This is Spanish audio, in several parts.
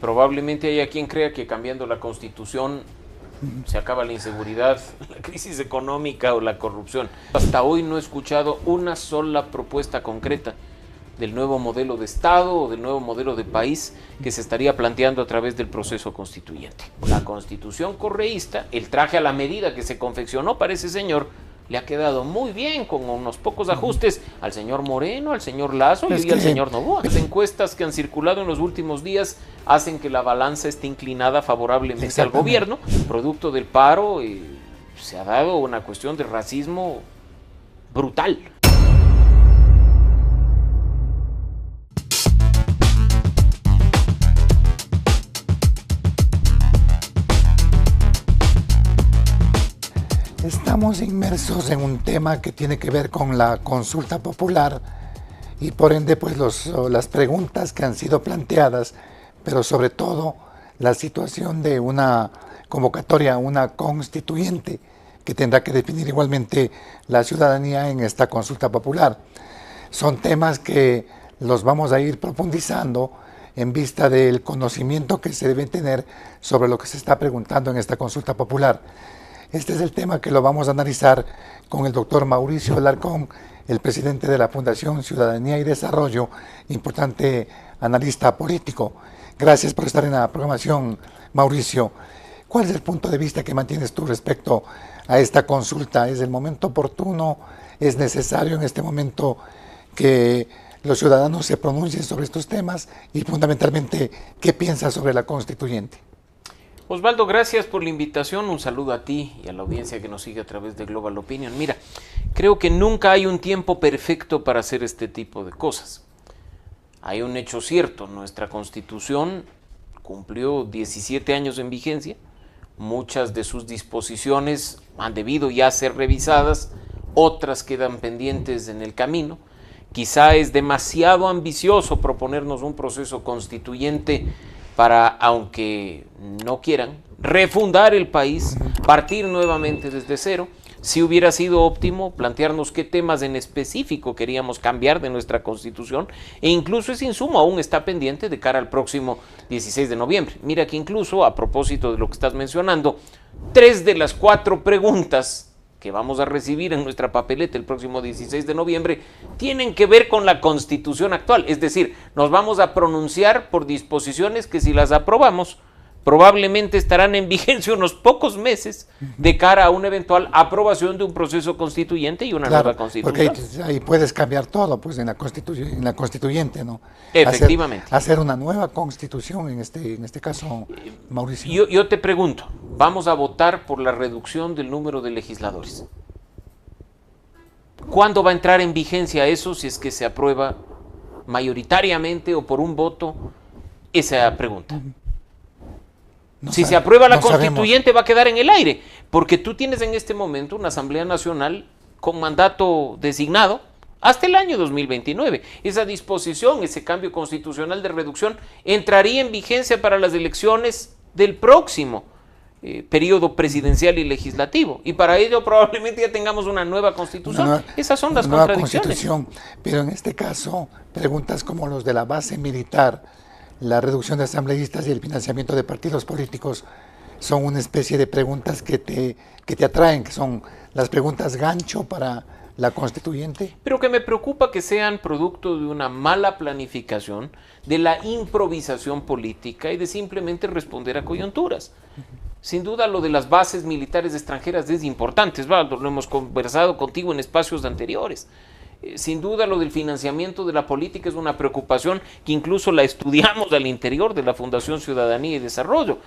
Probablemente haya quien crea que cambiando la Constitución se acaba la inseguridad, la crisis económica o la corrupción. Hasta hoy no he escuchado una sola propuesta concreta del nuevo modelo de Estado o del nuevo modelo de país que se estaría planteando a través del proceso constituyente. La Constitución correísta, el traje a la medida que se confeccionó para ese señor, le ha quedado muy bien, con unos pocos ajustes al señor Moreno, al señor Lasso y al señor Noboa. Las encuestas que han circulado en los últimos días hacen que la balanza esté inclinada favorablemente al gobierno. Producto del paro, se ha dado una cuestión de racismo brutal. Estamos inmersos en un tema que tiene que ver con la consulta popular y por ende pues las preguntas que han sido planteadas, pero sobre todo la situación de una convocatoria, una constituyente que tendrá que definir igualmente la ciudadanía en esta consulta popular. Son temas que los vamos a ir profundizando en vista del conocimiento que se debe tener sobre lo que se está preguntando en esta consulta popular. Este es el tema que lo vamos a analizar con el doctor Mauricio Alarcón, el presidente de la Fundación Ciudadanía y Desarrollo, importante analista político. Gracias por estar en la programación, Mauricio. ¿Cuál es el punto de vista que mantienes tú respecto a esta consulta? ¿Es el momento oportuno? ¿Es necesario en este momento que los ciudadanos se pronuncien sobre estos temas? Y fundamentalmente, ¿qué piensas sobre la constituyente? Osvaldo, gracias por la invitación, un saludo a ti y a la audiencia que nos sigue a través de Global Opinion. Mira, creo que nunca hay un tiempo perfecto para hacer este tipo de cosas. Hay un hecho cierto, nuestra Constitución cumplió 17 años en vigencia, muchas de sus disposiciones han debido ya ser revisadas, otras quedan pendientes en el camino. Quizá es demasiado ambicioso proponernos un proceso constituyente para, aunque no quieran, refundar el país, partir nuevamente desde cero. Si hubiera sido óptimo plantearnos qué temas en específico queríamos cambiar de nuestra Constitución, e incluso ese insumo aún está pendiente de cara al próximo 16 de noviembre. Mira que incluso, a propósito de lo que estás mencionando, 3 de las 4 preguntas que vamos a recibir en nuestra papeleta el próximo 16 de noviembre, tienen que ver con la Constitución actual. Es decir, nos vamos a pronunciar por disposiciones que, si las aprobamos, probablemente estarán en vigencia unos pocos meses de cara a una eventual aprobación de un proceso constituyente y una nueva Constitución. Porque ahí puedes cambiar todo, pues en la constituyente, ¿no? Efectivamente. Hacer una nueva Constitución en este caso, Mauricio. Yo te pregunto, vamos a votar por la reducción del número de legisladores. ¿Cuándo va a entrar en vigencia eso, si es que se aprueba mayoritariamente o por un voto esa pregunta? Si se aprueba la constituyente, va a quedar en el aire, porque tú tienes en este momento una Asamblea Nacional con mandato designado hasta el año 2029. Esa disposición, ese cambio constitucional de reducción, entraría en vigencia para las elecciones del próximo periodo presidencial y legislativo, y para ello probablemente ya tengamos una nueva Constitución. Esas son las contradicciones. Pero en este caso, preguntas como los de la base militar, la reducción de asambleístas y el financiamiento de partidos políticos son una especie de preguntas que te atraen, que son las preguntas gancho para la constituyente. Pero que me preocupa que sean producto de una mala planificación, de la improvisación política y de simplemente responder a coyunturas. Sin duda lo de las bases militares extranjeras es importante, Osvaldo, lo hemos conversado contigo en espacios anteriores. Sin duda lo del financiamiento de la política es una preocupación que incluso la estudiamos al interior de la Fundación Ciudadanía y Desarrollo,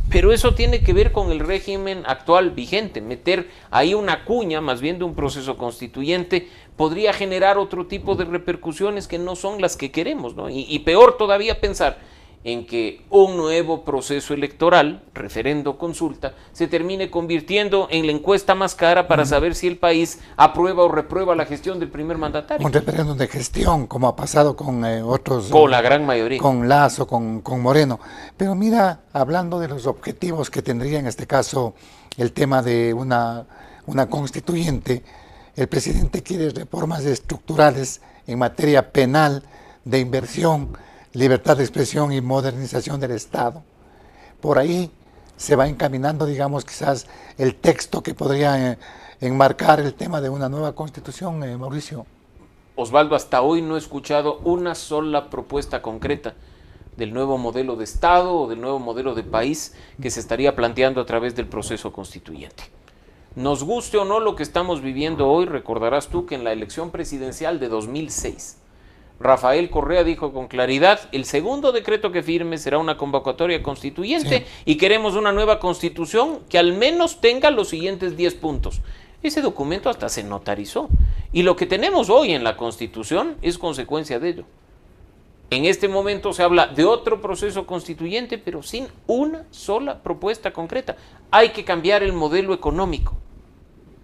pero eso tiene que ver con el régimen actual vigente. Meter ahí una cuña, más bien de un proceso constituyente, podría generar otro tipo de repercusiones que no son las que queremos, ¿no? Y peor todavía pensar en que un nuevo proceso electoral, referendo, consulta, se termine convirtiendo en la encuesta más cara para saber si el país aprueba o reprueba la gestión del primer mandatario. Un referéndum de gestión, como ha pasado con otros. Con la gran mayoría. Con Lasso, con Moreno. Pero mira, hablando de los objetivos que tendría en este caso el tema de una constituyente, el presidente quiere reformas estructurales en materia penal, de inversión, libertad de expresión y modernización del Estado. Por ahí se va encaminando, digamos, quizás el texto que podría enmarcar el tema de una nueva constitución, Mauricio. Osvaldo, hasta hoy no he escuchado una sola propuesta concreta del nuevo modelo de Estado o del nuevo modelo de país que se estaría planteando a través del proceso constituyente. Nos guste o no lo que estamos viviendo hoy, recordarás tú que en la elección presidencial de 2006, Rafael Correa dijo con claridad, el segundo decreto que firme será una convocatoria constituyente y queremos una nueva constitución que al menos tenga los siguientes 10 puntos. Ese documento hasta se notarizó. Y lo que tenemos hoy en la Constitución es consecuencia de ello. En este momento se habla de otro proceso constituyente, pero sin una sola propuesta concreta. Hay que cambiar el modelo económico.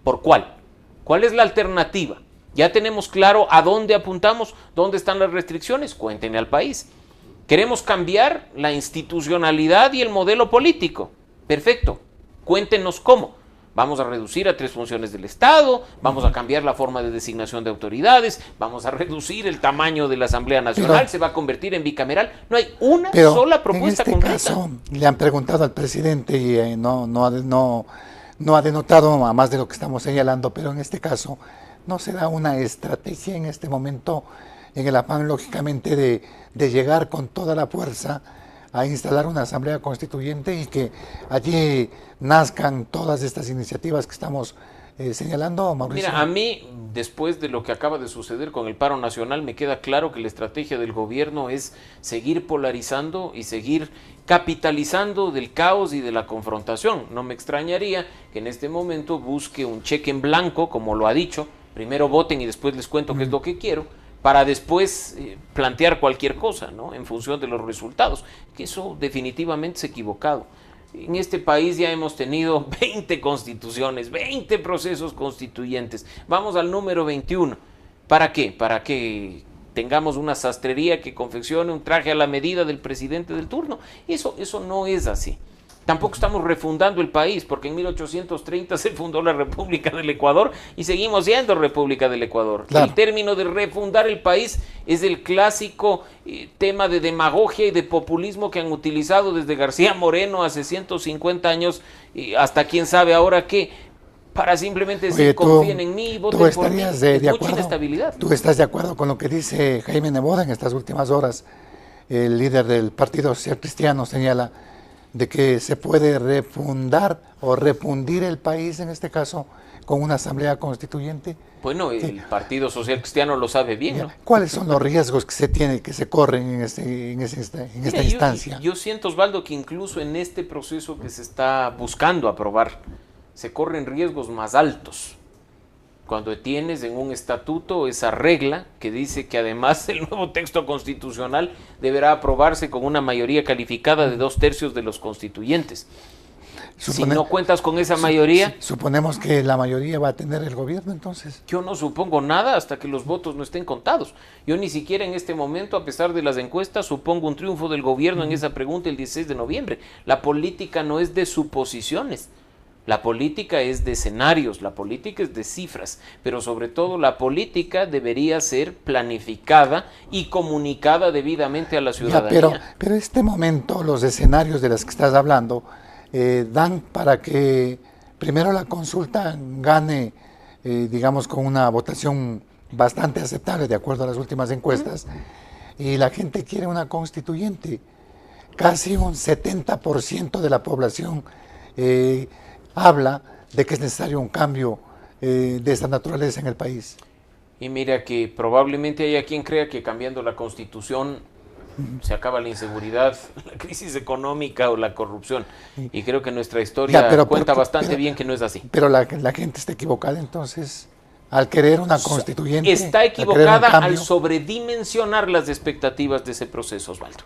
¿Por cuál? ¿Cuál es la alternativa? Ya tenemos claro a dónde apuntamos, dónde están las restricciones, cuéntenle al país. Queremos cambiar la institucionalidad y el modelo político. Perfecto, cuéntenos cómo. Vamos a reducir a 3 funciones del Estado, vamos a cambiar la forma de designación de autoridades, vamos a reducir el tamaño de la Asamblea Nacional, se va a convertir en bicameral. No hay una sola propuesta concreta. En este caso, le han preguntado al presidente y no ha denotado a más de lo que estamos señalando, pero en este caso no se da una estrategia en este momento en el afán, lógicamente, de llegar con toda la fuerza a instalar una asamblea constituyente y que allí nazcan todas estas iniciativas que estamos señalando, Mauricio. Mira, a mí, después de lo que acaba de suceder con el paro nacional, me queda claro que la estrategia del gobierno es seguir polarizando y seguir capitalizando del caos y de la confrontación. No me extrañaría que en este momento busque un cheque en blanco, como lo ha dicho, primero voten y después les cuento qué es lo que quiero, para después plantear cualquier cosa, ¿no? En función de los resultados, que eso definitivamente es equivocado. En este país ya hemos tenido 20 constituciones, 20 procesos constituyentes, vamos al número 21. ¿Para qué? Para que tengamos una sastrería que confeccione un traje a la medida del presidente del turno. Eso no es así. Tampoco estamos refundando el país, porque en 1830 se fundó la República del Ecuador y seguimos siendo República del Ecuador. Claro. El término de refundar el país es el clásico tema de demagogia y de populismo que han utilizado desde García Moreno hace 150 años hasta quién sabe ahora qué, para simplemente decir confíen en mí y voten por mí. Mucha inestabilidad. ¿Tú estás de acuerdo con lo que dice Jaime Nebot en estas últimas horas? El líder del Partido Social Cristiano señala de que se puede refundar o refundir el país, en este caso, con una asamblea constituyente. Bueno, el Partido Social Cristiano lo sabe bien, ¿no? ¿Cuáles son los riesgos que se corren en esta instancia? Yo siento, Osvaldo, que incluso en este proceso que se está buscando aprobar, se corren riesgos más altos. Cuando tienes en un estatuto esa regla que dice que además el nuevo texto constitucional deberá aprobarse con una mayoría calificada de 2/3 de los constituyentes. Si no cuentas con esa mayoría... Suponemos que la mayoría va a tener el gobierno, entonces. Yo no supongo nada hasta que los votos no estén contados. Yo ni siquiera en este momento, a pesar de las encuestas, supongo un triunfo del gobierno en esa pregunta el 16 de noviembre. La política no es de suposiciones. La política es de escenarios, la política es de cifras, pero sobre todo la política debería ser planificada y comunicada debidamente a la ciudadanía. Pero este momento, los escenarios de los que estás hablando, dan para que primero la consulta gane, digamos, con una votación bastante aceptable, de acuerdo a las últimas encuestas, y la gente quiere una constituyente. Casi un 70% de la población habla de que es necesario un cambio de esta naturaleza en el país. Y mira que probablemente haya quien crea que cambiando la Constitución se acaba la inseguridad, la crisis económica o la corrupción. Y creo que nuestra historia cuenta bastante bien que no es así. Pero la gente está equivocada entonces al querer una constituyente. Está equivocada al sobredimensionar las expectativas de ese proceso, Osvaldo.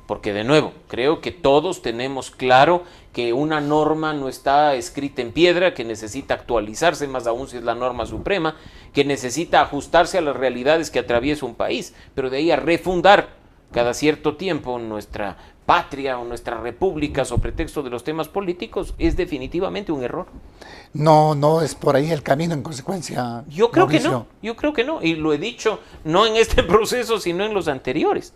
Porque de nuevo, creo que todos tenemos claro que una norma no está escrita en piedra, que necesita actualizarse, más aún si es la norma suprema, que necesita ajustarse a las realidades que atraviesa un país, pero de ahí a refundar cada cierto tiempo nuestra patria o nuestra república sobre pretexto de los temas políticos es definitivamente un error. No es por ahí el camino en consecuencia. Yo creo que no, y lo he dicho no en este proceso sino en los anteriores.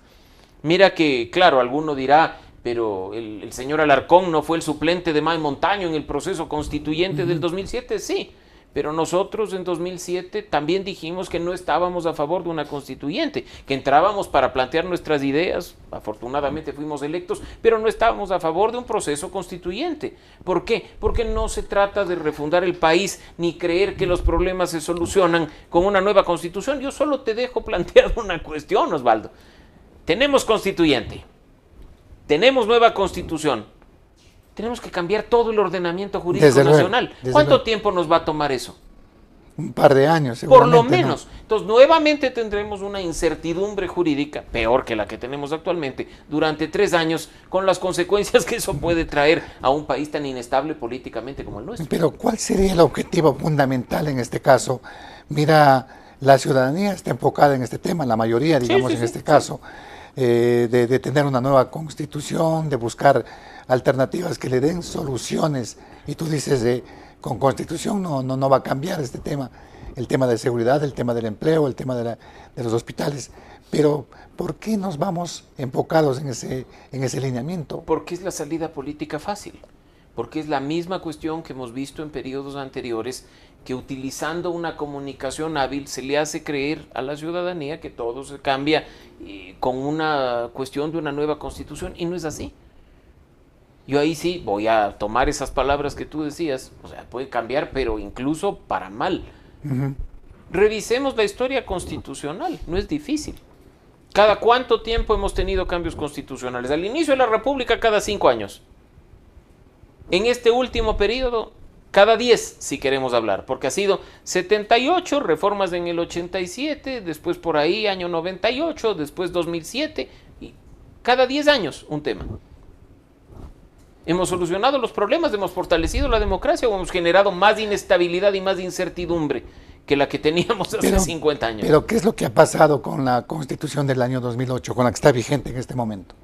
Mira que, claro, alguno dirá, pero el señor Alarcón no fue el suplente de May Montaño en el proceso constituyente del 2007, sí. Pero nosotros en 2007 también dijimos que no estábamos a favor de una constituyente, que entrábamos para plantear nuestras ideas, afortunadamente fuimos electos, pero no estábamos a favor de un proceso constituyente. ¿Por qué? Porque no se trata de refundar el país ni creer que los problemas se solucionan con una nueva constitución. Yo solo te dejo plantear una cuestión, Osvaldo. Tenemos constituyente, tenemos nueva constitución. Tenemos que cambiar todo el ordenamiento jurídico nacional. ¿Cuánto tiempo nos va a tomar eso? Un par de años, seguramente. Por lo menos. ¿No? Entonces, nuevamente tendremos una incertidumbre jurídica, peor que la que tenemos actualmente, durante 3 años, con las consecuencias que eso puede traer a un país tan inestable políticamente como el nuestro. Pero, ¿cuál sería el objetivo fundamental en este caso? Mira, la ciudadanía está enfocada en este tema, la mayoría, digamos, en este caso, de tener una nueva constitución, de buscar alternativas que le den soluciones, y tú dices con constitución no va a cambiar este tema, el tema de seguridad, el tema del empleo, el tema de los hospitales, pero ¿por qué nos vamos enfocados en ese lineamiento? Porque es la salida política fácil, porque es la misma cuestión que hemos visto en periodos anteriores, que utilizando una comunicación hábil se le hace creer a la ciudadanía que todo se cambia con una cuestión de una nueva constitución, y no es así. Yo ahí sí voy a tomar esas palabras que tú decías, o sea, puede cambiar, pero incluso para mal. Revisemos la historia constitucional, no es difícil. ¿Cada cuánto tiempo hemos tenido cambios constitucionales? Al inicio de la República, cada 5 años. En este último periodo, cada 10, si queremos hablar, porque ha sido 78, reformas en el 87, después por ahí año 98, después 2007, y cada 10 años un tema. ¿Hemos solucionado los problemas? ¿Hemos fortalecido la democracia o hemos generado más inestabilidad y más incertidumbre que la que teníamos hace 50 años? Pero ¿qué es lo que ha pasado con la Constitución del año 2008, con la que está vigente en este momento?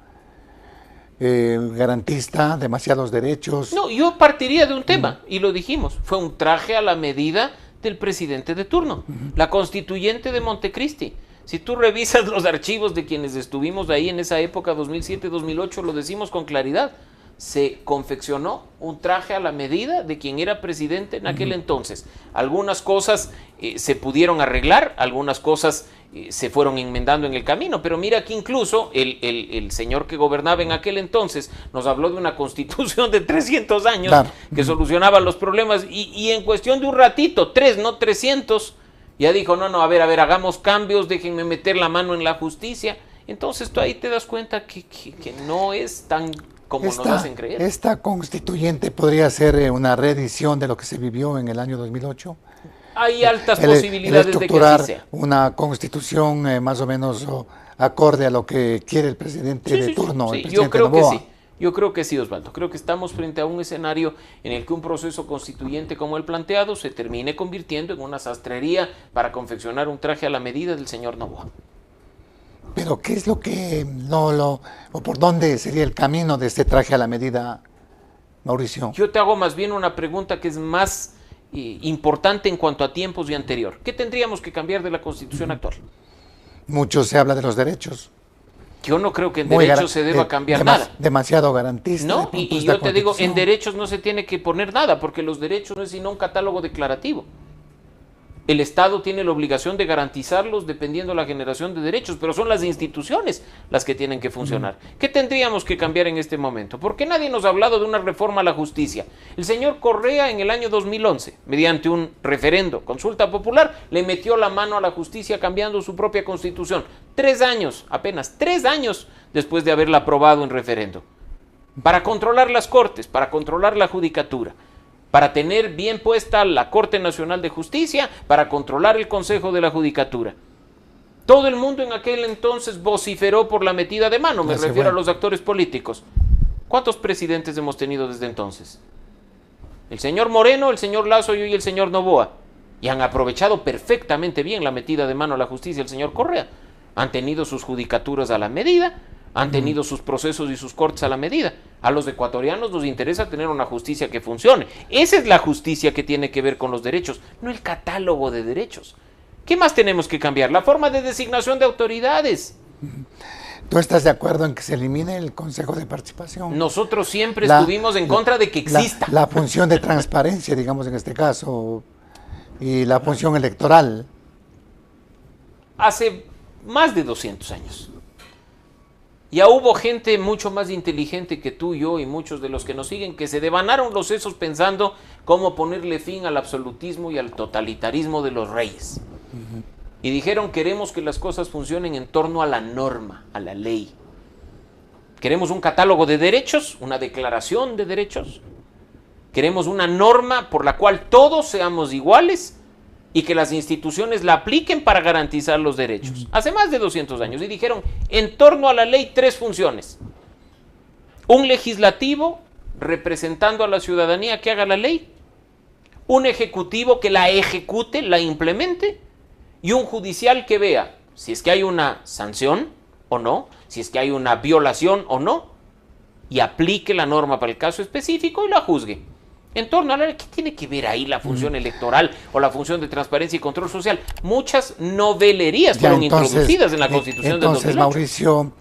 Garantista, demasiados derechos. No, yo partiría de un tema, y lo dijimos, fue un traje a la medida del presidente de turno, la constituyente de Montecristi. Si tú revisas los archivos de quienes estuvimos ahí en esa época, 2007-2008, lo decimos con claridad. Se confeccionó un traje a la medida de quien era presidente en aquel entonces. Algunas cosas se pudieron arreglar, algunas cosas se fueron enmendando en el camino, pero mira que incluso el señor que gobernaba en aquel entonces nos habló de una constitución de 300 años, claro, que solucionaba los problemas, y en cuestión de un ratito, 3, no 300, ya dijo, no, a ver, hagamos cambios, déjenme meter la mano en la justicia. Entonces tú ahí te das cuenta que no es tan como nos hacen creer. ¿Esta constituyente podría ser una reedición de lo que se vivió en el año 2008? Hay altas posibilidades de que así sea. Una constitución más o menos acorde a lo que quiere el presidente de turno, el presidente Noboa. Yo creo que sí, Osvaldo. Creo que estamos frente a un escenario en el que un proceso constituyente como el planteado se termine convirtiendo en una sastrería para confeccionar un traje a la medida del señor Noboa. Pero ¿qué es lo que o por dónde sería el camino de este traje a la medida, Mauricio? Yo te hago más bien una pregunta que es más importante en cuanto a tiempos y anterior. ¿Qué tendríamos que cambiar de la Constitución actual? Mucho se habla de los derechos. Yo no creo que en derechos se deba cambiar nada. Demasiado garantista. No, y yo te digo, en derechos no se tiene que poner nada, porque los derechos no es sino un catálogo declarativo. El Estado tiene la obligación de garantizarlos dependiendo de la generación de derechos, pero son las instituciones las que tienen que funcionar. ¿Qué tendríamos que cambiar en este momento? ¿Por qué nadie nos ha hablado de una reforma a la justicia? El señor Correa en el año 2011, mediante un referendo, consulta popular, le metió la mano a la justicia cambiando su propia constitución. 3 años, apenas 3 años después de haberla aprobado en referendo. Para controlar las cortes, para controlar la judicatura, para tener bien puesta la Corte Nacional de Justicia, para controlar el Consejo de la Judicatura. Todo el mundo en aquel entonces vociferó por la metida de mano, me refiero a los actores políticos. ¿Cuántos presidentes hemos tenido desde entonces? El señor Moreno, el señor Lazo y hoy el señor Noboa. Y han aprovechado perfectamente bien la metida de mano a la justicia el señor Correa. Han tenido sus judicaturas a la medida, han tenido sus procesos y sus cortes a la medida. A los ecuatorianos nos interesa tener una justicia que funcione. Esa es la justicia que tiene que ver con los derechos, no el catálogo de derechos. ¿Qué más tenemos que cambiar? La forma de designación de autoridades. ¿Tú estás de acuerdo en que se elimine el Consejo de Participación? Nosotros siempre estuvimos en contra de que exista. La función de transparencia, digamos en este caso, y la función electoral. Hace más de 200 años. Ya hubo gente mucho más inteligente que tú, yo y muchos de los que nos siguen que se devanaron los sesos pensando cómo ponerle fin al absolutismo y al totalitarismo de los reyes. Y dijeron, queremos que las cosas funcionen en torno a la norma, a la ley. Queremos un catálogo de derechos, una declaración de derechos. Queremos una norma por la cual todos seamos iguales y que las instituciones la apliquen para garantizar los derechos. Hace más de 200 años. Y dijeron, en torno a la ley, 3 funciones. Un legislativo representando a la ciudadanía que haga la ley. Un ejecutivo que la ejecute, la implemente. Y un judicial que vea si es que hay una sanción o no, si es que hay una violación o no, y aplique la norma para el caso específico y la juzgue. En torno a la ley, ¿qué tiene que ver ahí la función electoral o la función de transparencia y control social? Muchas novelerías fueron introducidas en la Constitución del 2008. Entonces, Mauricio,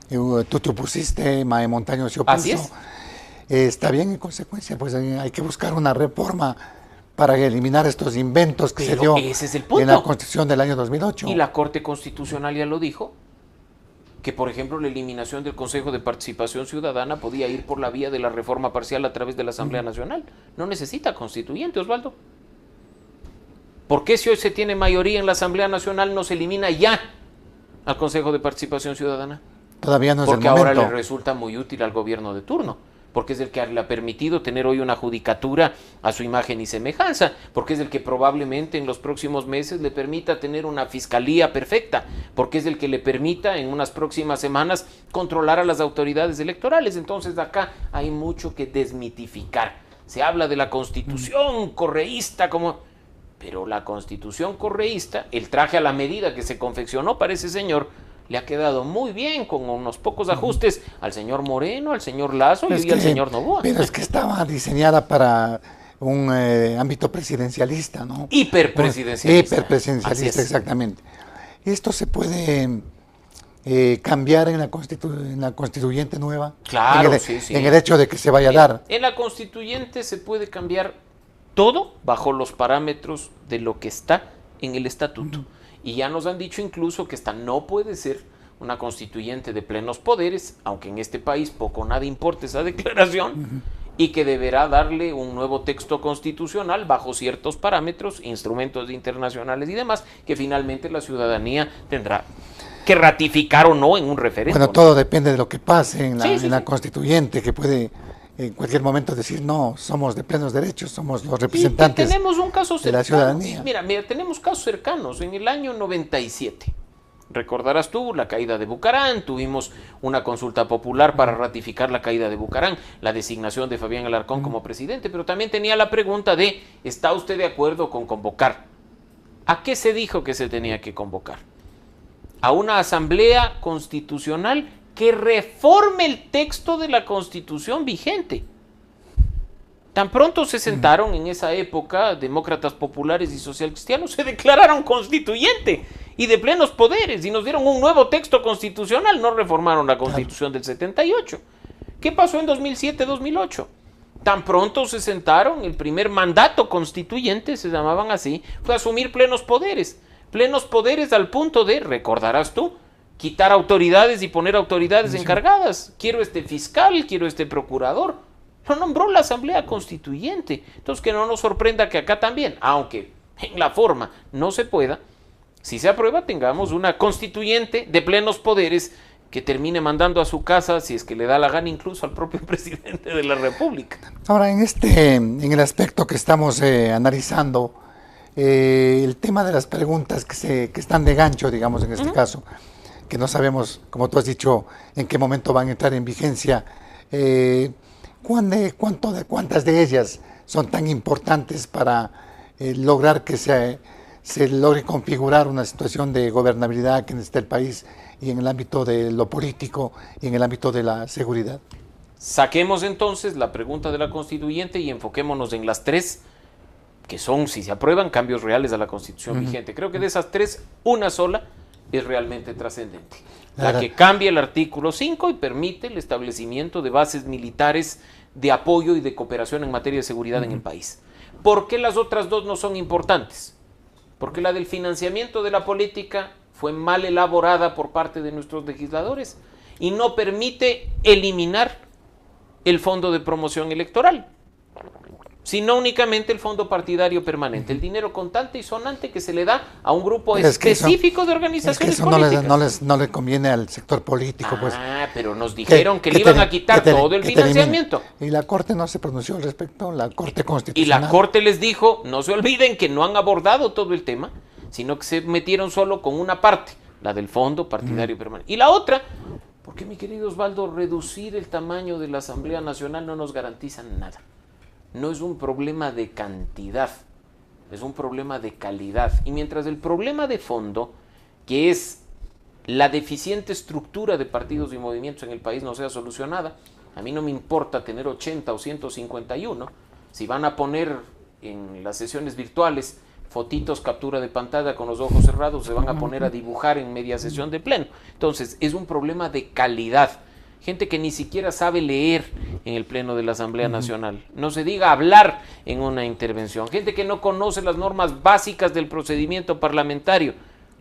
tú te opusiste, Mae Montaño se opuso. Así es. Está bien, en consecuencia, pues hay que buscar una reforma para eliminar estos inventos que se dio ese es el punto. En la Constitución del año 2008. Y la Corte Constitucional ya lo dijo, que por ejemplo la eliminación del Consejo de Participación Ciudadana podía ir por la vía de la reforma parcial a través de la Asamblea Nacional. No necesita constituyente, Osvaldo. ¿Por qué si hoy se tiene mayoría en la Asamblea Nacional no se elimina ya al Consejo de Participación Ciudadana? Todavía no es el momento. Porque ahora le resulta muy útil al gobierno de turno. Porque es el que le ha permitido tener hoy una judicatura a su imagen y semejanza, porque es el que probablemente en los próximos meses le permita tener una fiscalía perfecta, porque es el que le permita en unas próximas semanas controlar a las autoridades electorales. Entonces acá hay mucho que desmitificar. Se habla de la Constitución correísta pero la Constitución correísta, el traje a la medida que se confeccionó para ese señor, le ha quedado muy bien, con unos pocos ajustes al señor Moreno, al señor Lazo y al señor Noboa. Pero es que estaba diseñada para un ámbito presidencialista, ¿no? Hiperpresidencialista. Hiperpresidencialista, exactamente. Esto se puede cambiar en la constituyente nueva. Claro, sí. En el hecho de que se vaya a dar. En la constituyente se puede cambiar todo bajo los parámetros de lo que está en el estatuto. Y ya nos han dicho incluso que esta no puede ser una constituyente de plenos poderes, aunque en este país poco o nada importa esa declaración, y que deberá darle un nuevo texto constitucional bajo ciertos parámetros, instrumentos internacionales y demás, que finalmente la ciudadanía tendrá que ratificar o no en un referéndum. Bueno, todo depende de lo que pase en la constituyente, que puede en cualquier momento decir, no, somos de plenos derechos, somos los representantes tenemos un caso de la ciudadanía. Mira, tenemos casos cercanos. En el año 97, recordarás tú, la caída de Bucarán, tuvimos una consulta popular para ratificar la caída de Bucarán, la designación de Fabián Alarcón como presidente, pero también tenía la pregunta de, ¿está usted de acuerdo con convocar? ¿A qué se dijo que se tenía que convocar? A una asamblea constitucional que reforme el texto de la Constitución vigente. Tan pronto se sentaron en esa época demócratas populares y socialcristianos, se declararon constituyente y de plenos poderes y nos dieron un nuevo texto constitucional, no reformaron la Constitución del 78. ¿Qué pasó en 2007-2008? Tan pronto se sentaron, el primer mandato constituyente, se llamaban así, fue asumir plenos poderes al punto de, recordarás tú, quitar autoridades y poner autoridades encargadas. Quiero este fiscal, quiero este procurador. Lo nombró la Asamblea Constituyente. Entonces que no nos sorprenda que acá también, aunque en la forma no se pueda, si se aprueba tengamos una constituyente de plenos poderes que termine mandando a su casa, si es que le da la gana, incluso al propio presidente de la República. Ahora, en el aspecto que estamos analizando, el tema de las preguntas que están de gancho, digamos en este caso, que no sabemos, como tú has dicho, en qué momento van a entrar en vigencia. ¿Cuántas de ellas son tan importantes para lograr que se logre configurar una situación de gobernabilidad que necesita el país y en el ámbito de lo político y en el ámbito de la seguridad? Saquemos entonces la pregunta de la constituyente y enfoquémonos en las 3 que son, si se aprueban, cambios reales a la Constitución vigente. Creo que de esas 3, una sola es realmente trascendente. La que cambia el artículo 5 y permite el establecimiento de bases militares de apoyo y de cooperación en materia de seguridad en el país. ¿Por qué las otras dos no son importantes? Porque la del financiamiento de la política fue mal elaborada por parte de nuestros legisladores y no permite eliminar el fondo de promoción electoral, sino únicamente el fondo partidario permanente, el dinero contante y sonante que se le da a un grupo específico de organizaciones políticas. No le conviene al sector político. Pues, pero nos dijeron que le iban a quitar todo el financiamiento. Y la Corte no se pronunció al respecto, la Corte Constitucional. Y la Corte les dijo, no se olviden que no han abordado todo el tema, sino que se metieron solo con una parte, la del fondo partidario permanente. Y la otra, porque mi querido Osvaldo, reducir el tamaño de la Asamblea Nacional no nos garantiza nada. No es un problema de cantidad, es un problema de calidad. Y mientras el problema de fondo, que es la deficiente estructura de partidos y movimientos en el país, no sea solucionada, a mí no me importa tener 80 o 151, si van a poner en las sesiones virtuales fotitos captura de pantalla con los ojos cerrados, se van a poner a dibujar en media sesión de pleno. Entonces, es un problema de calidad. Gente que ni siquiera sabe leer en el Pleno de la Asamblea Nacional. No se diga hablar en una intervención. Gente que no conoce las normas básicas del procedimiento parlamentario.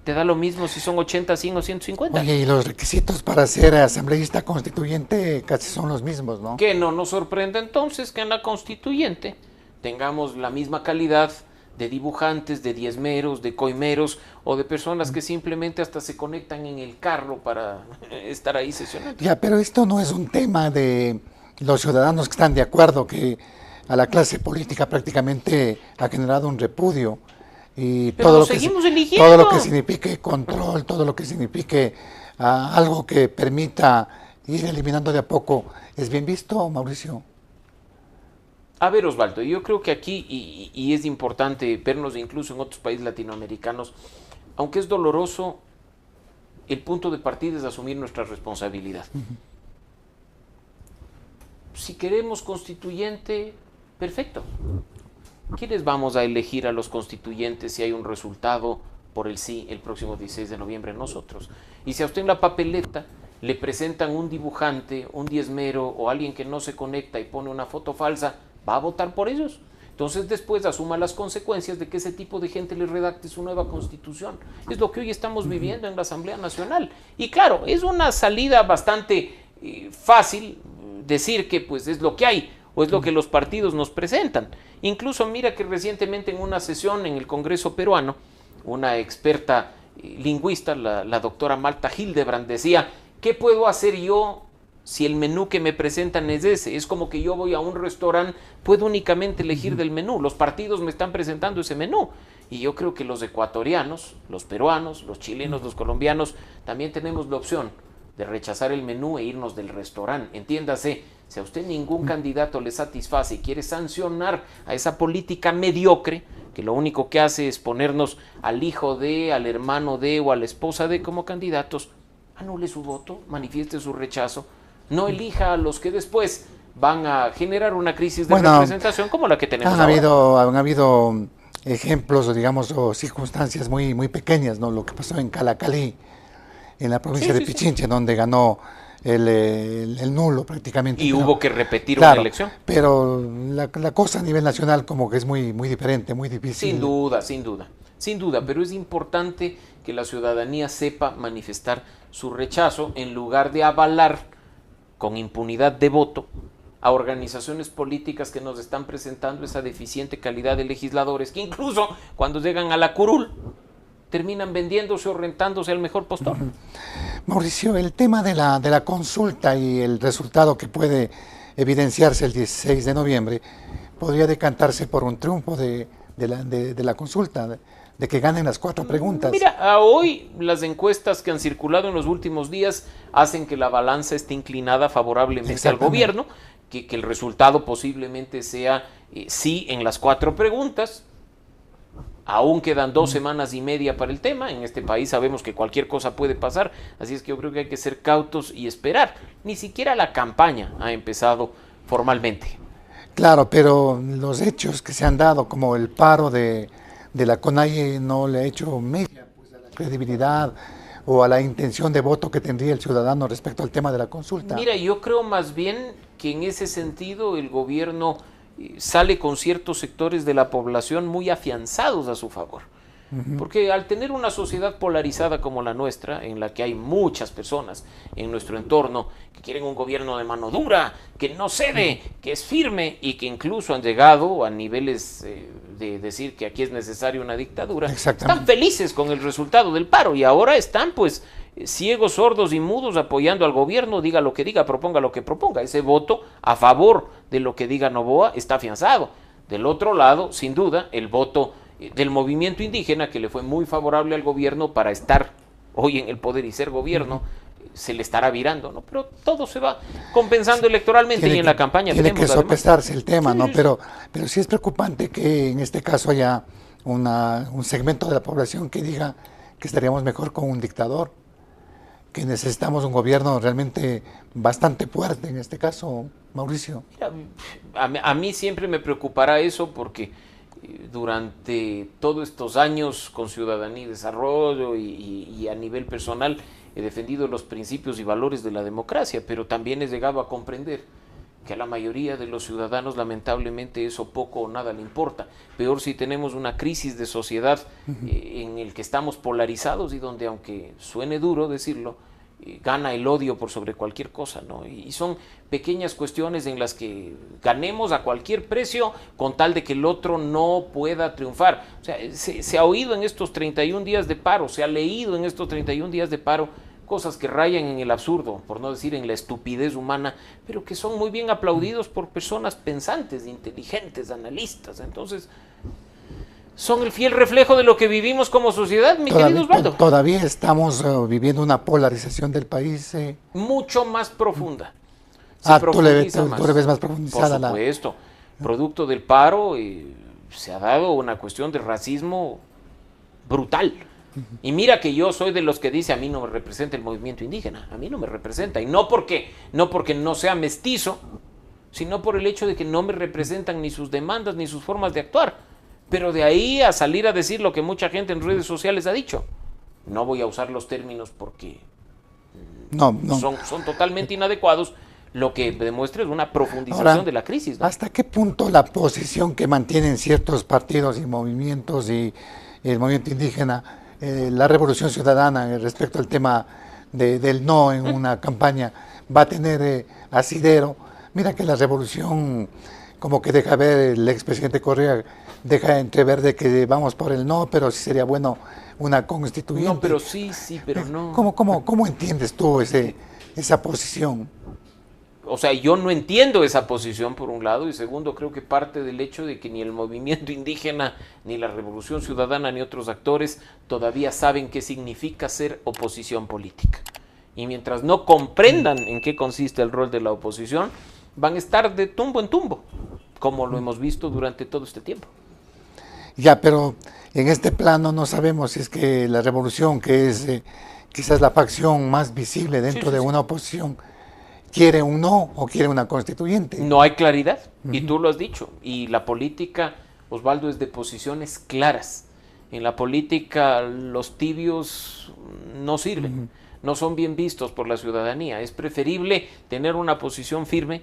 Te da lo mismo si son 80, 100 o 150. Oye, y los requisitos para ser asambleísta constituyente casi son los mismos, ¿no? Que no nos sorprenda entonces que en la constituyente tengamos la misma calidad de dibujantes, de diezmeros, de coimeros o de personas que simplemente hasta se conectan en el carro para estar ahí sesionando. Ya, pero esto no es un tema de los ciudadanos que están de acuerdo, que a la clase política prácticamente ha generado un repudio y todo lo que signifique control, todo lo que signifique algo que permita ir eliminando de a poco, ¿es bien visto, Mauricio? A ver, Osvaldo, yo creo que aquí, y es importante vernos incluso en otros países latinoamericanos, aunque es doloroso, el punto de partida es asumir nuestra responsabilidad. Si queremos constituyente, perfecto. ¿Quiénes vamos a elegir a los constituyentes si hay un resultado por el sí el próximo 16 de noviembre? Nosotros. Y si a usted en la papeleta le presentan un dibujante, un diezmero o alguien que no se conecta y pone una foto falsa, ¿va a votar por ellos? Entonces después asuma las consecuencias de que ese tipo de gente le redacte su nueva constitución. Es lo que hoy estamos viviendo en la Asamblea Nacional. Y claro, es una salida bastante fácil decir que pues es lo que hay o es lo que los partidos nos presentan. Incluso mira que recientemente en una sesión en el Congreso peruano, una experta lingüista, la doctora Malta Hildebrand, decía, ¿qué puedo hacer yo si el menú que me presentan es ese? Es como que yo voy a un restaurante, puedo únicamente elegir del menú, los partidos me están presentando ese menú. Y yo creo que los ecuatorianos, los peruanos, los chilenos, los colombianos, también tenemos la opción de rechazar el menú e irnos del restaurante. Entiéndase, si a usted ningún candidato le satisface y quiere sancionar a esa política mediocre, que lo único que hace es ponernos al hijo de, al hermano de o a la esposa de como candidatos, anule su voto, manifieste su rechazo, no elija a los que después van a generar una crisis de representación como la que tenemos ahora. Han habido ejemplos, digamos, o circunstancias muy, muy pequeñas, ¿no? Lo que pasó en Calacalí, en la provincia de Pichincha, donde ganó el nulo prácticamente. Y hubo que repetir una elección. Pero la cosa a nivel nacional como que es muy, muy diferente, muy difícil. Sin duda, pero es importante que la ciudadanía sepa manifestar su rechazo en lugar de avalar con impunidad de voto a organizaciones políticas que nos están presentando esa deficiente calidad de legisladores, que incluso cuando llegan a la curul terminan vendiéndose o rentándose al mejor postor. Mauricio, el tema de la consulta y el resultado que puede evidenciarse el 16 de noviembre podría decantarse por un triunfo de la consulta, de que ganen las 4 preguntas. Mira, hoy las encuestas que han circulado en los últimos días hacen que la balanza esté inclinada favorablemente al gobierno, que el resultado posiblemente sea sí en las 4 preguntas. Aún quedan 2 semanas y media para el tema. En este país sabemos que cualquier cosa puede pasar, así es que yo creo que hay que ser cautos y esperar. Ni siquiera la campaña ha empezado formalmente. Claro, pero los hechos que se han dado, como el paro de la CONAIE, no le ha hecho media pues, a la credibilidad o a la intención de voto que tendría el ciudadano respecto al tema de la consulta? Mira, yo creo más bien que en ese sentido el gobierno sale con ciertos sectores de la población muy afianzados a su favor. Porque al tener una sociedad polarizada como la nuestra, en la que hay muchas personas en nuestro entorno que quieren un gobierno de mano dura, que no cede, que es firme y que incluso han llegado a niveles de decir que aquí es necesaria una dictadura, están felices con el resultado del paro y ahora están pues ciegos, sordos y mudos apoyando al gobierno, diga lo que diga, proponga lo que proponga. Ese voto a favor de lo que diga Noboa está afianzado. Del otro lado, sin duda, el voto del movimiento indígena, que le fue muy favorable al gobierno para estar hoy en el poder y ser gobierno, se le estará virando, ¿no? Pero todo se va compensando electoralmente y en la campaña tiene que sopesarse el tema, ¿no? Pero sí es preocupante que en este caso haya un segmento de la población que diga que estaríamos mejor con un dictador, que necesitamos un gobierno realmente bastante fuerte en este caso, Mauricio. Mira, a mí siempre me preocupará eso porque durante todos estos años con Ciudadanía y Desarrollo y a nivel personal he defendido los principios y valores de la democracia, pero también he llegado a comprender que a la mayoría de los ciudadanos lamentablemente eso poco o nada le importa. Peor si tenemos una crisis de sociedad en el que estamos polarizados y donde, aunque suene duro decirlo, gana el odio por sobre cualquier cosa, ¿no? Y son pequeñas cuestiones en las que ganemos a cualquier precio con tal de que el otro no pueda triunfar. O sea, se ha oído en estos 31 días de paro, se ha leído en estos 31 días de paro cosas que rayan en el absurdo, por no decir en la estupidez humana, pero que son muy bien aplaudidos por personas pensantes, inteligentes, analistas. Entonces, son el fiel reflejo de lo que vivimos como sociedad, mi querido Osvaldo. Todavía estamos viviendo una polarización del país. Mucho más profunda. Tú le ves más profundizada. Por supuesto. Producto del paro se ha dado una cuestión de racismo brutal. Y mira que yo soy de los que dice a mí no me representa el movimiento indígena, a mí no me representa, y no porque no sea mestizo, sino por el hecho de que no me representan ni sus demandas ni sus formas de actuar. Pero de ahí a salir a decir lo que mucha gente en redes sociales ha dicho, no voy a usar los términos porque son totalmente inadecuados. Lo que demuestra es una profundización de la crisis, ¿no? ¿Hasta qué punto la posición que mantienen ciertos partidos y movimientos y el movimiento indígena, la Revolución Ciudadana respecto al tema del no en una campaña, va a tener asidero? Mira que la Revolución, como que deja ver, el expresidente Correa deja entrever de que vamos por el no, pero sí sería bueno una constituyente. No, pero sí, pero no. ¿Cómo entiendes tú esa posición? O sea, yo no entiendo esa posición, por un lado, y segundo, creo que parte del hecho de que ni el movimiento indígena, ni la Revolución Ciudadana, ni otros actores todavía saben qué significa ser oposición política. Y mientras no comprendan en qué consiste el rol de la oposición, van a estar de tumbo en tumbo, como lo hemos visto durante todo este tiempo. Ya, pero en este plano no sabemos si es que la revolución, que es quizás la facción más visible dentro de una oposición, quiere un no o quiere una constituyente. No hay claridad, y tú lo has dicho. Y la política, Osvaldo, es de posiciones claras. En la política los tibios no sirven, no son bien vistos por la ciudadanía. Es preferible tener una posición firme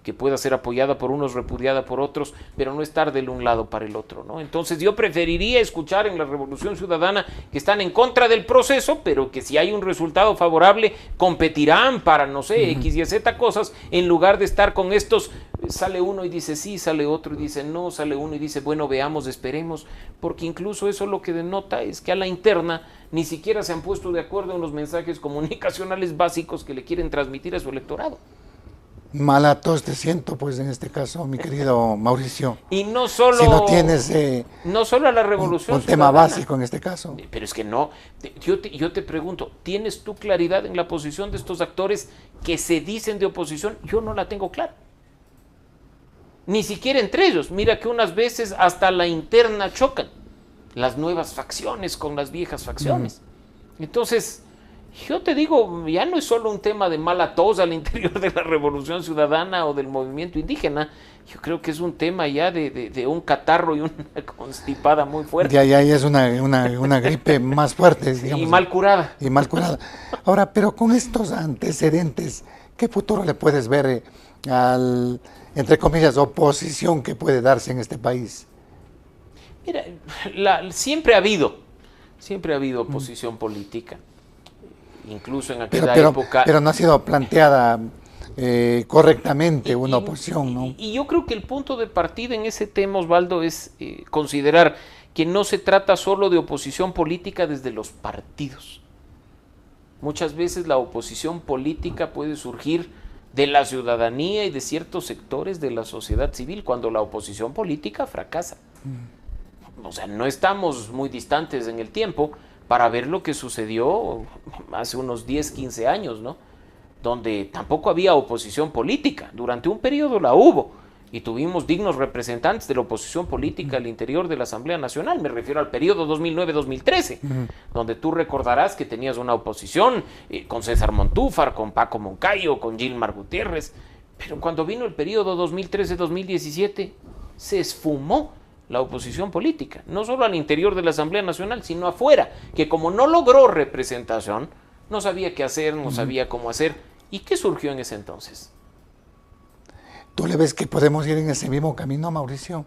que pueda ser apoyada por unos, repudiada por otros, pero no estar del un lado para el otro, ¿no? Entonces yo preferiría escuchar en la Revolución Ciudadana que están en contra del proceso, pero que si hay un resultado favorable, competirán para, no sé, X y Z cosas, en lugar de estar con estos, sale uno y dice sí, sale otro y dice no, sale uno y dice bueno, veamos, esperemos, porque incluso eso lo que denota es que a la interna ni siquiera se han puesto de acuerdo en los mensajes comunicacionales básicos que le quieren transmitir a su electorado. Mala tos te siento, pues, en este caso, mi querido Mauricio. Y no solo... Si no tienes... no solo a la Revolución un tema básico en este caso. Pero es que no. Yo te pregunto, ¿tienes tú claridad en la posición de estos actores que se dicen de oposición? Yo no la tengo clara. Ni siquiera entre ellos. Mira que unas veces hasta la interna chocan. Las nuevas facciones con las viejas facciones. Entonces... Yo te digo, ya no es solo un tema de mala tos al interior de la Revolución Ciudadana o del movimiento indígena, yo creo que es un tema ya de un catarro y una constipada muy fuerte. Ya es una gripe más fuerte, digamos. Y mal curada. Y mal curada. Ahora, pero con estos antecedentes, ¿qué futuro le puedes ver al, entre comillas, oposición que puede darse en este país? Mira, siempre ha habido oposición política. Incluso en aquella época. Pero no ha sido planteada correctamente una oposición, ¿no? Y yo creo que el punto de partida en ese tema, Osvaldo, es considerar que no se trata solo de oposición política desde los partidos. Muchas veces la oposición política puede surgir de la ciudadanía y de ciertos sectores de la sociedad civil cuando la oposición política fracasa. O sea, no estamos muy distantes en el tiempo para ver lo que sucedió hace unos 10, 15 años, ¿no? Donde tampoco había oposición política. Durante un periodo la hubo y tuvimos dignos representantes de la oposición política al interior de la Asamblea Nacional. Me refiero al periodo 2009-2013, donde tú recordarás que tenías una oposición con César Montúfar, con Paco Moncayo, con Gilmar Gutiérrez. Pero cuando vino el periodo 2013-2017, se esfumó la oposición política, no solo al interior de la Asamblea Nacional, sino afuera, que como no logró representación, no sabía qué hacer, no sabía cómo hacer. ¿Y qué surgió en ese entonces? ¿Tú le ves que podemos ir en ese mismo camino, Mauricio?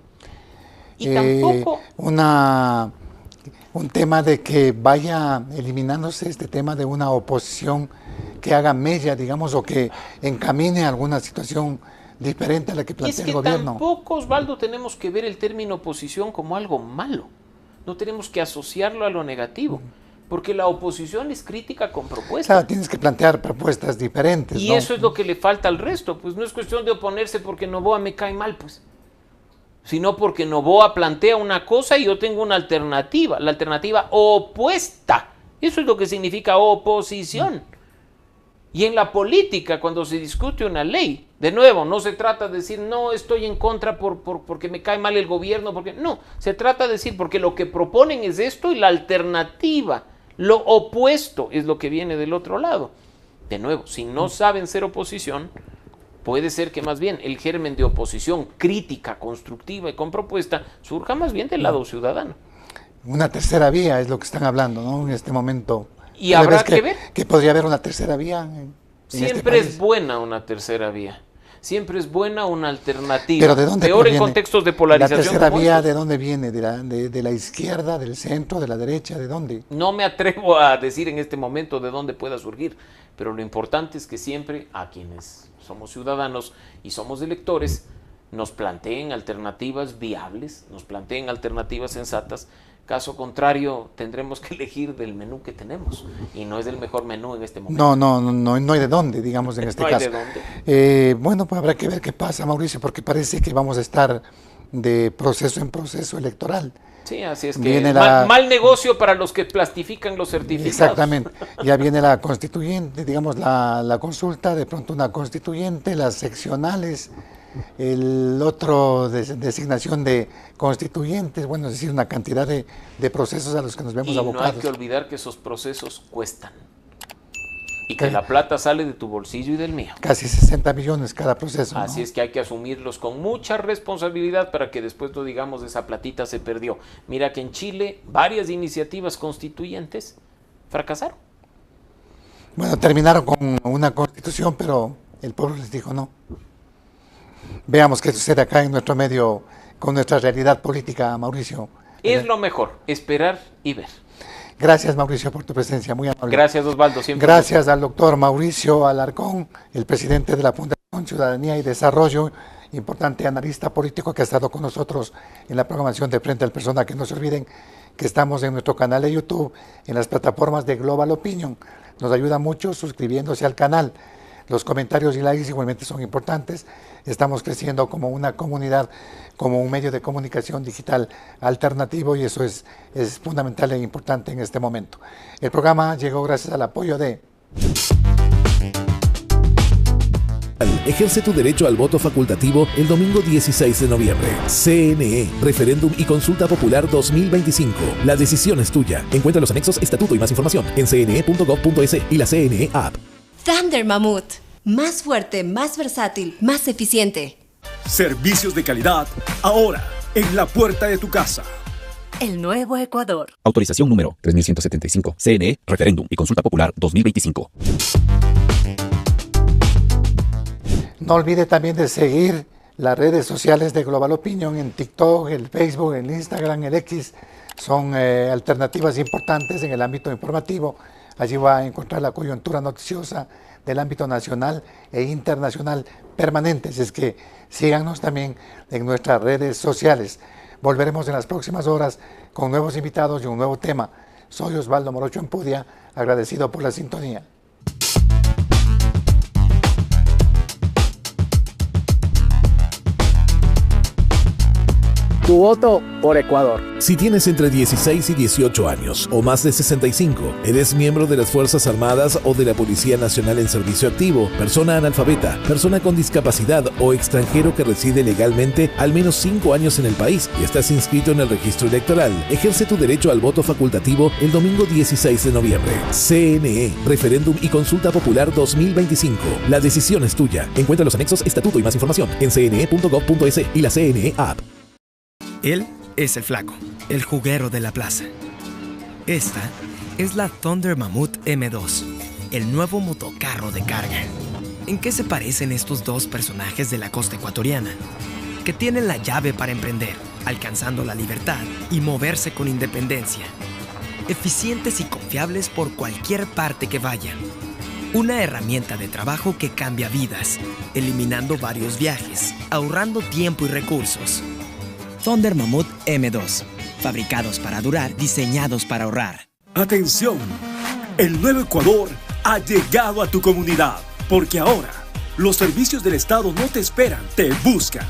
Y tampoco... un tema de que vaya eliminándose este tema de una oposición que haga mella, digamos, o que encamine alguna situación diferente a la que plantea el gobierno. Tampoco, Osvaldo, tenemos que ver el término oposición como algo malo. No tenemos que asociarlo a lo negativo, porque la oposición es crítica con propuestas. Claro, tienes que plantear propuestas diferentes, y ¿no? eso es lo que le falta al resto. Pues no es cuestión de oponerse porque Noboa me cae mal, pues, sino porque Noboa plantea una cosa y yo tengo una alternativa, la alternativa opuesta. Eso es lo que significa oposición. Y en la política, cuando se discute una ley, de nuevo, no se trata de decir, no, estoy en contra porque me cae mal el gobierno, porque no, se trata de decir, porque lo que proponen es esto y la alternativa, lo opuesto es lo que viene del otro lado. De nuevo, si no saben ser oposición, puede ser que más bien el germen de oposición crítica, constructiva y con propuesta surja más bien del lado ciudadano. Una tercera vía es lo que están hablando, ¿no? En este momento. Y habrá que ver. Que podría haber una tercera vía. Siempre es buena una tercera vía. Siempre es buena una alternativa. Pero ¿de dónde peor proviene? En contextos de polarización. ¿La tercera vía estos? de dónde viene? ¿De la izquierda, del centro, de la derecha? ¿De dónde? No me atrevo a decir en este momento de dónde pueda surgir, pero lo importante es que siempre a quienes somos ciudadanos y somos electores nos planteen alternativas viables, nos planteen alternativas sensatas. Caso contrario, tendremos que elegir del menú que tenemos y no es el mejor menú en este momento. No hay de dónde, digamos, en este caso. No hay de dónde. Bueno, pues habrá que ver qué pasa, Mauricio, porque parece que vamos a estar de proceso en proceso electoral. Sí, así es que mal negocio para los que plastifican los certificados. Exactamente. Ya viene la constituyente, digamos, la consulta, de pronto una constituyente, las seccionales, el otro designación de constituyentes, bueno, es decir, una cantidad de procesos a los que nos vemos abocados. No hay que olvidar que esos procesos cuestan y que la plata sale de tu bolsillo y del mío. Casi 60 millones cada proceso. Así es que hay que asumirlos con mucha responsabilidad para que después no digamos esa platita se perdió. Mira que en Chile varias iniciativas constituyentes fracasaron. Bueno, terminaron con una constitución, pero el pueblo les dijo no. Veamos qué sucede acá en nuestro medio con nuestra realidad política, Mauricio. Es lo mejor, esperar y ver. Gracias, Mauricio, por tu presencia, muy amable. Gracias, Osvaldo. Siempre gracias al doctor Mauricio Alarcón, el presidente de la Fundación Ciudadanía y Desarrollo, importante analista político que ha estado con nosotros en la programación de Frente al Personal. Que no se olviden que estamos en nuestro canal de YouTube, en las plataformas de Global Opinion. Nos ayuda mucho suscribiéndose al canal. Los comentarios y likes igualmente son importantes. Estamos creciendo como una comunidad, como un medio de comunicación digital alternativo y eso es fundamental e importante en este momento. El programa llegó gracias al apoyo de Ejerce tu derecho al voto facultativo el domingo 16 de noviembre. CNE, Referéndum y Consulta Popular 2025. La decisión es tuya. Encuentra los anexos, estatuto y más información en cne.gov.es y la CNE App. Thunder Mammoth. Más fuerte, más versátil, más eficiente. Servicios de calidad, ahora, en la puerta de tu casa. El Nuevo Ecuador. Autorización número 3175. CNE, Referéndum y Consulta Popular 2025. No olvide también de seguir las redes sociales de Global Opinion en TikTok, el Facebook, el Instagram, el X. Son alternativas importantes en el ámbito informativo. Allí va a encontrar la coyuntura noticiosa del ámbito nacional e internacional permanentes. Es que síganos también en nuestras redes sociales. Volveremos en las próximas horas con nuevos invitados y un nuevo tema. Soy Osvaldo Morocho Empudia, agradecido por la sintonía. Tu voto por Ecuador. Si tienes entre 16 y 18 años o más de 65, eres miembro de las Fuerzas Armadas o de la Policía Nacional en servicio activo, persona analfabeta, persona con discapacidad o extranjero que reside legalmente al menos 5 años en el país y estás inscrito en el registro electoral, ejerce tu derecho al voto facultativo el domingo 16 de noviembre. CNE, Referéndum y Consulta Popular 2025. La decisión es tuya. Encuentra los anexos, estatuto y más información en cne.gov.es y la CNE App. Él es el flaco, el juguero de la plaza. Esta es la Thunder Mammoth M2, el nuevo motocarro de carga. ¿En qué se parecen estos dos personajes de la costa ecuatoriana? Que tienen la llave para emprender, alcanzando la libertad y moverse con independencia. Eficientes y confiables por cualquier parte que vayan. Una herramienta de trabajo que cambia vidas, eliminando varios viajes, ahorrando tiempo y recursos. Thunder Mammoth M2. Fabricados para durar, diseñados para ahorrar. Atención, el Nuevo Ecuador ha llegado a tu comunidad, porque ahora los servicios del Estado no te esperan, te buscan.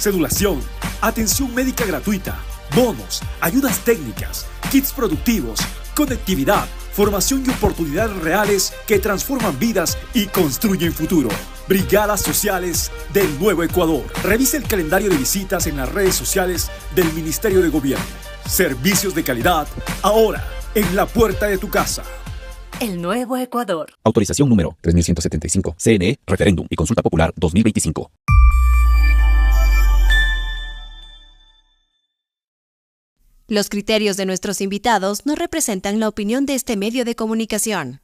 Cedulación, atención médica gratuita, bonos, ayudas técnicas, kits productivos, conectividad, formación y oportunidades reales que transforman vidas y construyen futuro. Brigadas Sociales del Nuevo Ecuador. Revisa el calendario de visitas en las redes sociales del Ministerio de Gobierno. Servicios de calidad, ahora, en la puerta de tu casa. El Nuevo Ecuador. Autorización número 3175. CNE, Referéndum y Consulta Popular 2025. Los criterios de nuestros invitados no representan la opinión de este medio de comunicación.